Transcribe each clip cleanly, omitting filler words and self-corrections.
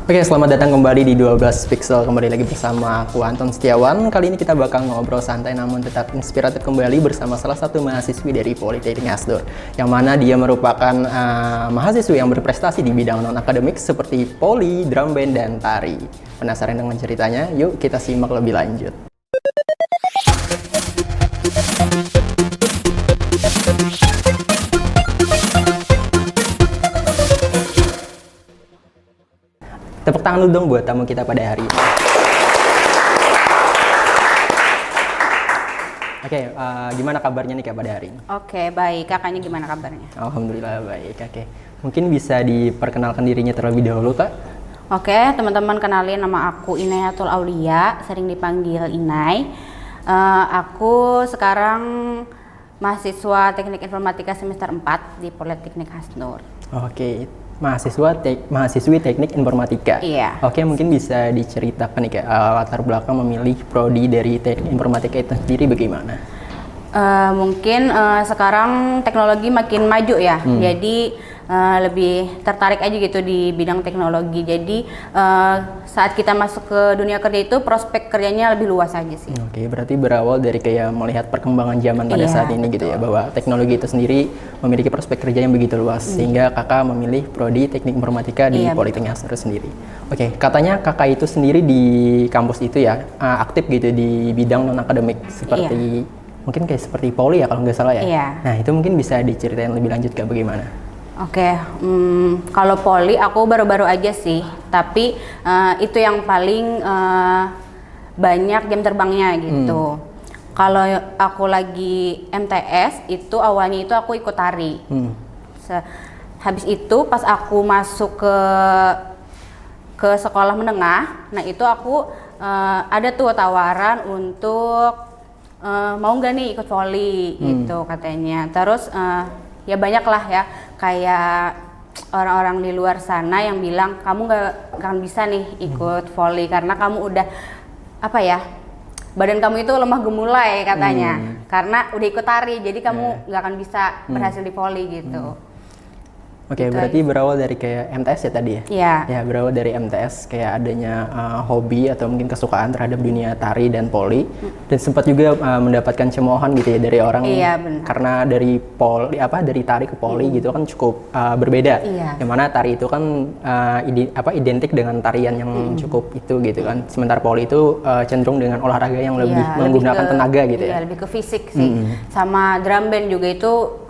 Oke, selamat datang kembali di 12 Pixel. Kembali lagi bersama aku Anton Setiawan. Kali ini kita bakal ngobrol santai namun tetap inspiratif kembali bersama salah satu mahasiswi dari Politeknik Hasdor, yang mana dia merupakan mahasiswi yang berprestasi di bidang non-akademik seperti poli, drum band, dan tari. Penasaran dengan ceritanya? Yuk kita simak lebih lanjut. Tepuk tangan dulu dong buat tamu kita pada hari ini. Oke, gimana kabarnya nih Kak pada hari ini? Oke, baik. Kakaknya gimana kabarnya? Alhamdulillah baik. Oke, mungkin bisa diperkenalkan dirinya terlebih dahulu Kak? Oke, teman-teman kenalin, nama aku Inayatul Aulia, sering dipanggil Inai. Aku sekarang mahasiswa Teknik Informatika semester 4 di Politeknik Hasdor. Oke, mahasiswi Teknik Informatika. Iya. Oke, mungkin bisa diceritakan nih Kak, latar belakang memilih prodi dari Teknik Informatika itu sendiri bagaimana? Mungkin sekarang teknologi makin maju ya, jadi lebih tertarik aja gitu di bidang teknologi. Jadi saat kita masuk ke dunia kerja itu prospek kerjanya lebih luas aja sih. Oke, berarti berawal dari kayak melihat perkembangan zaman pada saat ini gitu ya, bahwa teknologi itu sendiri memiliki prospek kerja yang begitu luas, sehingga kakak memilih prodi Teknik Informatika di Politeknik Hasdor sendiri. Oke, katanya kakak itu sendiri di kampus itu ya aktif gitu di bidang non akademik seperti mungkin kayak seperti poli ya kalau nggak salah ya. Nah itu mungkin bisa diceritain lebih lanjut Kak bagaimana? Oke, kalau poli aku baru-baru aja sih, tapi itu yang paling banyak jam terbangnya gitu. Kalau aku lagi MTS itu awalnya itu aku ikut tari. Habis itu pas aku masuk ke sekolah menengah, nah itu aku ada tuh tawaran untuk mau nggak nih ikut voli gitu katanya. Terus ya banyak lah ya kayak orang-orang di luar sana yang bilang kamu nggak akan bisa nih ikut voli karena kamu udah apa ya, badan kamu itu lemah gemulai katanya karena udah ikut tari, jadi kamu nggak akan bisa berhasil di voli gitu. Oke, berarti berawal dari kayak MTS ya tadi ya? Iya. Ya, berawal dari MTS kayak adanya hobi atau mungkin kesukaan terhadap dunia tari dan poli, dan sempat juga mendapatkan cemoohan gitu ya dari orang. Iya, benar. Karena dari dari tari ke poli gitu kan cukup berbeda. Iya. Yang mana tari itu kan identik dengan tarian yang cukup itu gitu kan. Sementara poli itu cenderung dengan olahraga yang lebih menggunakan tenaga gitu ya. Iya, lebih ke fisik sih. Sama drum band juga itu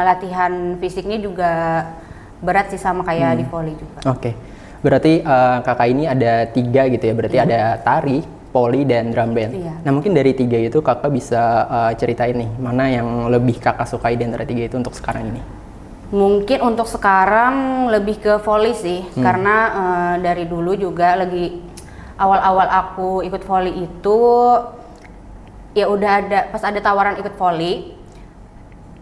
latihan fisiknya juga berat sih sama kayak di volley juga. Oke, berarti kakak ini ada 3 gitu ya, berarti ada tari, poli, dan drum band. Nah mungkin dari 3 itu kakak bisa ceritain nih, mana yang lebih kakak sukai di antara 3 itu untuk sekarang ini? Mungkin untuk sekarang lebih ke volley sih, karena dari dulu juga lagi awal-awal aku ikut volley itu ya udah pas ada tawaran ikut volley,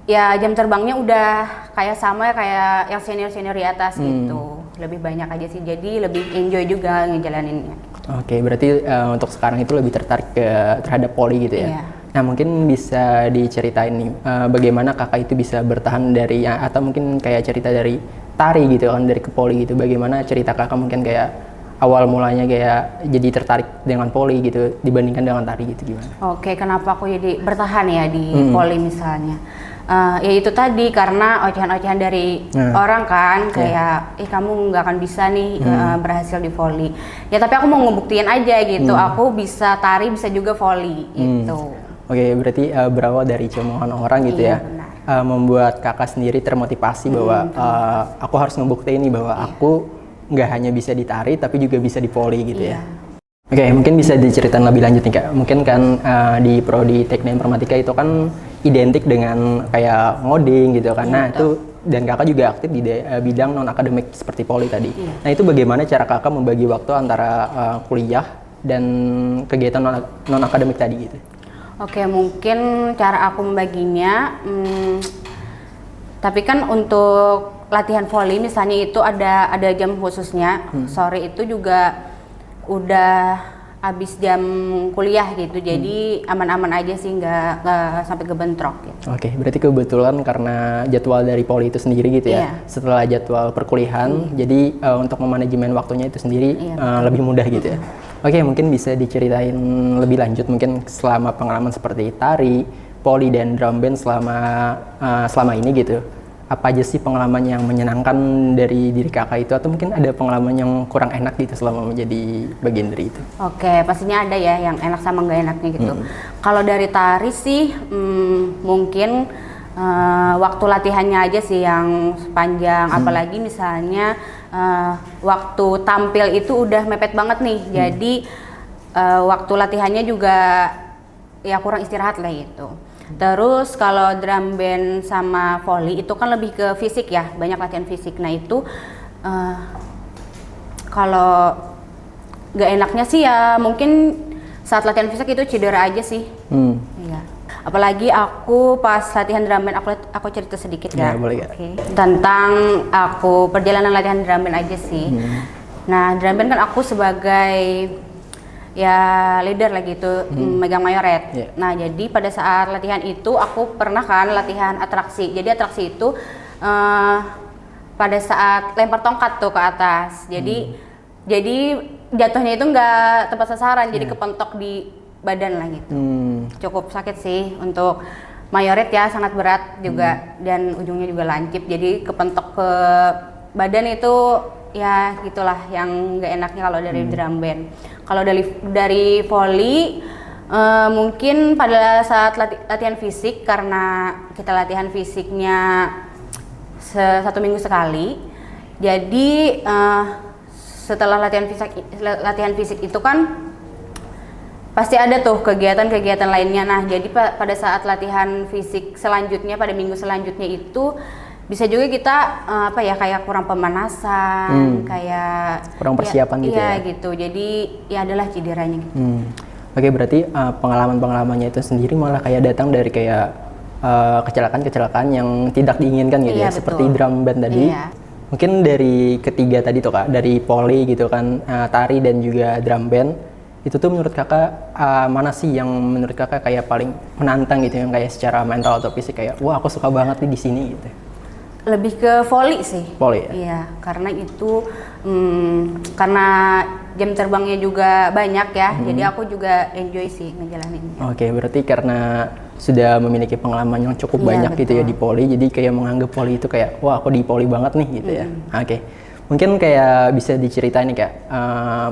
ya jam terbangnya udah kayak sama kayak yang senior-senior di atas gitu. Lebih banyak aja sih, jadi lebih enjoy juga ngejalaninnya. Oke, berarti untuk sekarang itu lebih tertarik terhadap poli gitu ya? Iya. Nah mungkin bisa diceritain nih, bagaimana kakak itu bisa bertahan dari, atau mungkin kayak cerita dari tari gitu kan, dari ke poli gitu. Bagaimana cerita kakak mungkin kayak awal mulanya kayak jadi tertarik dengan poli gitu dibandingkan dengan tari gitu, gimana? Oke, kenapa aku jadi bertahan ya di poli misalnya? Ya itu tadi karena ocehan-ocehan dari orang kan kayak kamu nggak akan bisa nih berhasil di volley. Ya tapi aku mau ngebuktiin aja gitu, aku bisa tari bisa juga volley gitu. Oke, berarti berawal dari cemoohan orang gitu ya, membuat kakak sendiri termotivasi bahwa aku harus ngebuktiin nih bahwa aku nggak hanya bisa di tari tapi juga bisa di volley gitu ya. Oke, mungkin bisa diceritain lebih lanjut nih Kak. Mungkin kan di prodi Teknik Informatika itu kan identik dengan kayak ngoding gitu kan. Nah itu, dan kakak juga aktif di bidang non akademik seperti poli tadi. Nah itu bagaimana cara kakak membagi waktu antara kuliah dan kegiatan non akademik tadi gitu? Oke, mungkin cara aku membaginya, tapi kan untuk latihan volley misalnya itu ada jam khususnya. Sore itu juga udah abis jam kuliah gitu, jadi aman-aman aja sih, nggak sampai kebentrok gitu. Oke, berarti kebetulan karena jadwal dari poli itu sendiri gitu ya, Iya. setelah jadwal perkuliahan, jadi untuk memanajemen waktunya itu sendiri lebih mudah gitu ya. Oke, mungkin bisa diceritain lebih lanjut mungkin selama pengalaman seperti tari, poli dan drum band selama ini gitu. Apa aja sih pengalaman yang menyenangkan dari diri kakak itu, atau mungkin ada pengalaman yang kurang enak gitu selama menjadi bagian dari itu? Oke, pastinya ada ya yang enak sama nggak enaknya gitu. Kalau dari tari sih mungkin waktu latihannya aja sih yang panjang, apalagi misalnya waktu tampil itu udah mepet banget nih, jadi waktu latihannya juga ya kurang istirahat lah gitu. Terus kalau drum band sama volley itu kan lebih ke fisik ya, banyak latihan fisik. Nah itu kalau gak enaknya sih ya mungkin saat latihan fisik itu cedera aja sih. Iya. Apalagi aku pas latihan drum band, aku cerita sedikit ya. Boleh ya. Okay. Tentang aku perjalanan latihan drum band aja sih. Nah drum band kan aku sebagai ya leader lah gitu, megang mayoret. Nah jadi pada saat latihan itu aku pernah kan latihan atraksi. Jadi atraksi itu pada saat lempar tongkat tuh ke atas. Jadi jatuhnya itu nggak tepat sasaran, jadi kepentok di badan lah gitu. Cukup sakit sih untuk mayoret ya, sangat berat juga dan ujungnya juga lancip. Jadi kepentok ke badan itu ya gitulah yang nggak enaknya kalau dari drum band. Kalau dari volley mungkin pada saat latihan fisik, karena kita latihan fisiknya 1 minggu sekali, jadi setelah latihan fisik itu kan pasti ada tuh kegiatan-kegiatan lainnya. Nah jadi pada saat latihan fisik selanjutnya, pada minggu selanjutnya itu bisa juga kita kayak kurang pemanasan, kayak kurang persiapan gitu ya. ya. Gitu. Jadi ya adalah cederanya gitu. Oke, berarti pengalaman-pengalamannya itu sendiri malah kayak datang dari kayak kecelakaan-kecelakaan yang tidak diinginkan gitu ya, seperti drum band tadi. Iya. Mungkin dari ketiga tadi tuh Kak, dari poli gitu kan, tari dan juga drum band, itu tuh menurut kakak mana sih yang menurut kakak kayak paling menantang gitu, yang kayak secara mental atau fisik kayak wah aku suka banget nih di sini gitu? Lebih ke volley sih. Volley ya? Iya, karena itu karena jam terbangnya juga banyak ya, jadi aku juga enjoy sih ngejalaninnya. Oke, berarti karena sudah memiliki pengalaman yang cukup banyak gitu ya di poli, jadi kayak menganggap poli itu kayak wah aku di poli banget nih gitu ya. Oke, mungkin kayak bisa diceritain nih kayak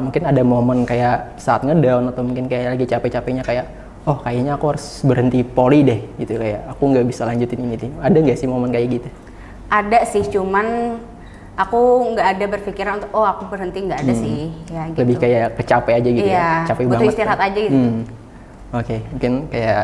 mungkin ada momen kayak saat ngedown atau mungkin kayak lagi capek-capeknya kayak oh kayaknya aku harus berhenti poli deh gitu, kayak aku nggak bisa lanjutin ini nih. Ada nggak sih momen kayak gitu? Ada sih, cuman aku nggak ada berpikiran untuk oh aku berhenti, nggak ada sih ya gitu. Lebih kayak kecapek aja gitu ya, capek butuh banget istirahat kan? aja gitu. Oke, mungkin kayak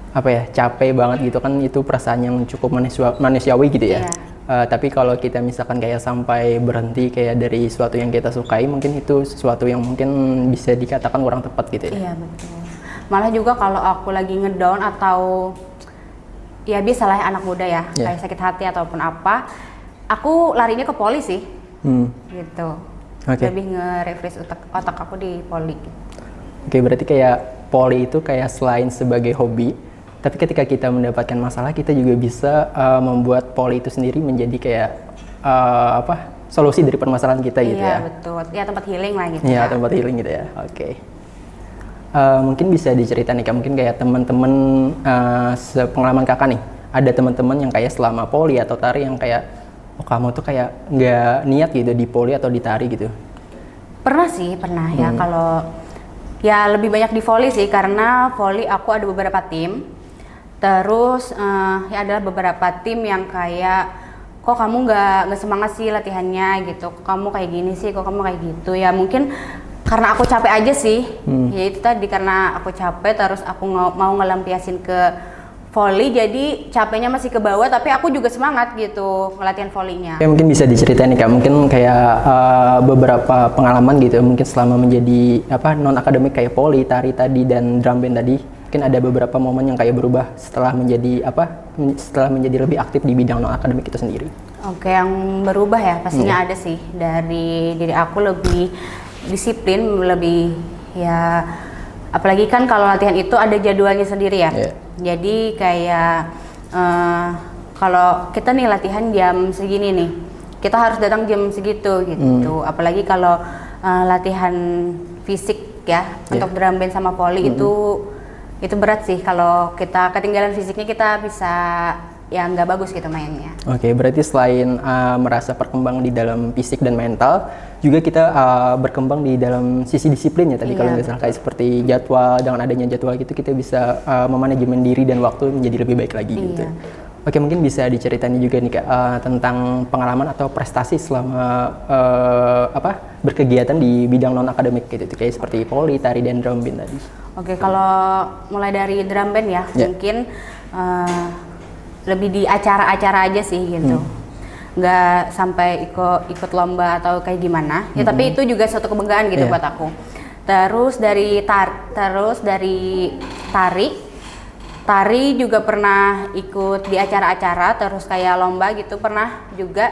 apa ya, capek banget gitu kan, itu perasaan yang cukup manusiawi gitu ya. Tapi kalau kita misalkan kayak sampai berhenti kayak dari sesuatu yang kita sukai, mungkin itu sesuatu yang mungkin bisa dikatakan kurang tepat gitu ya. Iya betul. Malah juga kalau aku lagi ngedown atau ya biasalah ya, anak muda ya, kayak sakit hati ataupun apa, aku larinya ke poli sih, gitu. Lebih nge-refresh otak aku di poli. Oke, berarti kayak poli itu kayak selain sebagai hobi, tapi ketika kita mendapatkan masalah, kita juga bisa membuat poli itu sendiri menjadi kayak solusi dari permasalahan kita gitu ya. Iya betul, ya tempat healing lah gitu. Iya, tempat healing gitu ya. Oke. Mungkin bisa diceritain nih Kak, mungkin kayak teman-teman sepengalaman kakak nih, ada teman-teman yang kayak selama poli atau tari yang kayak oh kamu tuh kayak nggak niat gitu di poli atau di tari gitu? Pernah ya, kalau ya lebih banyak di volley sih, karena volley aku ada beberapa tim, terus ya adalah beberapa tim yang kayak kok kamu nggak semangat sih latihannya gitu, kok kamu kayak gini sih, kok kamu kayak gitu ya, mungkin karena aku capek aja sih, ya itu tadi, karena aku capek terus aku mau ngelampiasin ke volley, jadi capeknya masih ke bawah tapi aku juga semangat gitu ngelatihan volleynya. Ya, mungkin bisa diceritain nih Kak, mungkin kayak beberapa pengalaman gitu mungkin selama menjadi non akademik kayak poli, tari tadi dan drum band tadi, mungkin ada beberapa momen yang kayak berubah setelah menjadi lebih aktif di bidang non akademik itu sendiri. Oke, yang berubah ya pastinya ada sih, dari diri aku lebih disiplin, lebih ya, apalagi kan kalau latihan itu ada jadwalnya sendiri ya. Jadi kayak kalau kita nih latihan jam segini nih, kita harus datang jam segitu gitu. Apalagi kalau latihan fisik ya, untuk drum band sama volley itu berat sih. Kalau kita ketinggalan fisiknya, kita bisa ya nggak bagus gitu mainnya. Oke, berarti selain merasa berkembang di dalam fisik dan mental, juga kita berkembang di dalam sisi disiplinnya tadi. Kalau nggak salah, kayak seperti jadwal, dengan adanya jadwal gitu kita bisa memanajemen diri dan waktu menjadi lebih baik lagi gitu. Oke, mungkin bisa diceritain juga nih Kak tentang pengalaman atau prestasi selama berkegiatan di bidang non akademik gitu, kayak seperti volley, tari, dan drum band tadi. Oke, kalau mulai dari drum band ya, mungkin lebih di acara-acara aja sih gitu, nggak sampai ikut lomba atau kayak gimana ya, tapi itu juga suatu kebanggaan gitu buat aku. Terus dari tari juga pernah ikut di acara-acara, terus kayak lomba gitu pernah juga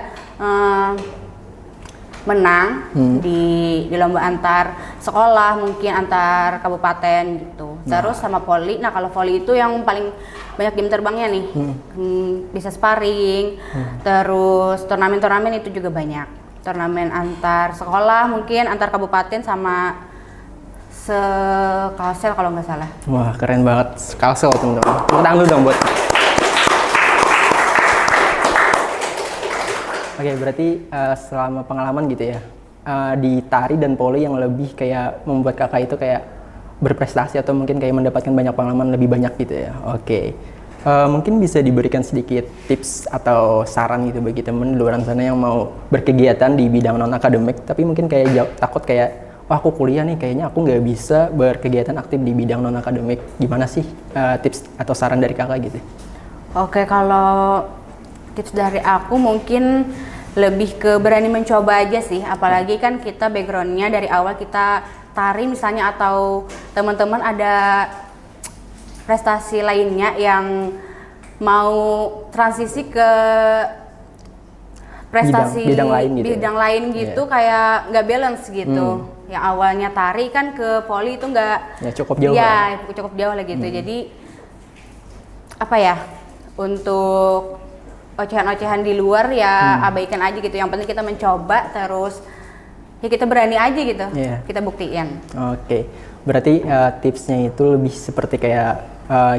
menang di lomba antar sekolah, mungkin antar kabupaten gitu. Terus sama volley, nah kalau volley itu yang paling banyak jam terbangnya nih, bisa sparring, terus turnamen itu juga banyak. Turnamen antar sekolah, mungkin antar kabupaten sama Kalsel kalau nggak salah. Wah, keren banget, Kalsel teman-teman. Tepuk tangan dulu dong buat. Oke, berarti selama pengalaman gitu ya, di tari dan volley yang lebih kayak membuat kakak itu kayak berprestasi atau mungkin kayak mendapatkan banyak pengalaman lebih banyak gitu ya. Oke, mungkin bisa diberikan sedikit tips atau saran gitu bagi temen di luar sana yang mau berkegiatan di bidang non akademik, tapi mungkin kayak takut kayak, wah aku kuliah nih, kayaknya aku nggak bisa berkegiatan aktif di bidang non akademik. Gimana sih tips atau saran dari kakak gitu? Oke, kalau tips dari aku mungkin lebih ke berani mencoba aja sih, apalagi kan kita backgroundnya dari awal kita tari misalnya, atau teman-teman ada prestasi lainnya yang mau transisi ke prestasi bidang lain gitu, kayak nggak balance gitu. Yang awalnya tari kan ke volley itu nggak cukup jauh, cukup jauh lah gitu. Jadi apa ya, untuk ocehan-ocehan di luar ya abaikan aja gitu. Yang penting kita mencoba, terus ya kita berani aja gitu, kita buktiin. Oke, berarti tipsnya itu lebih seperti kayak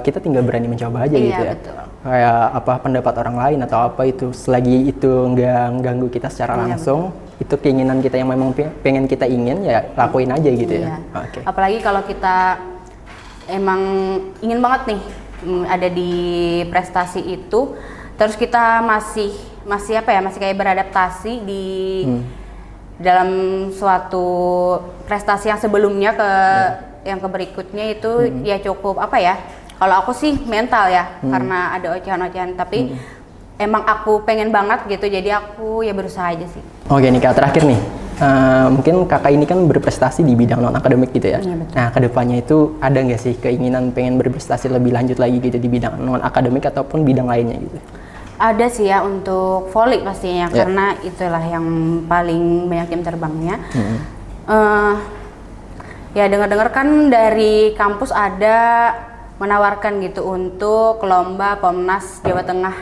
kita tinggal berani mencoba aja gitu ya. Betul. Kayak apa pendapat orang lain atau apa itu, selagi itu nggak ganggu kita secara langsung, itu keinginan kita yang memang pengen kita ingin ya lakuin aja gitu ya. Oke. Apalagi kalau kita emang ingin banget nih ada di prestasi itu, terus kita masih kayak beradaptasi di dalam suatu prestasi yang sebelumnya ke yang ke berikutnya itu ya cukup kalau aku sih mental ya, karena ada ocehan-ocehan, tapi emang aku pengen banget gitu, jadi aku ya berusaha aja sih. Oke nih Kak, terakhir nih, mungkin kakak ini kan berprestasi di bidang non akademik gitu ya. Nah kedepannya itu ada nggak sih keinginan pengen berprestasi lebih lanjut lagi gitu di bidang non akademik ataupun bidang lainnya gitu? Ada sih ya, untuk volley pastinya, karena itulah yang paling banyak jam terbangnya. Ya dengar-dengar kan dari kampus ada menawarkan gitu untuk lomba Pomnas Jawa Tengah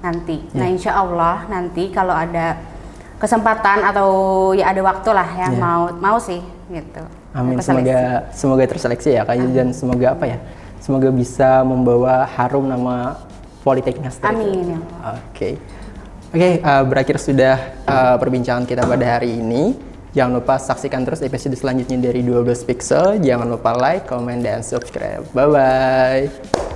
nanti. Nah insya Allah nanti kalau ada kesempatan atau ya ada waktu lah ya, mau sih gitu. Amin, semoga terseleksi ya Kak, dan semoga semoga bisa membawa harum nama Politeknik Astrid. Amin. Oke, berakhir sudah perbincangan kita pada hari ini. Jangan lupa saksikan terus episode selanjutnya dari 12 Pixel. Jangan lupa like, comment, dan subscribe. Bye-bye.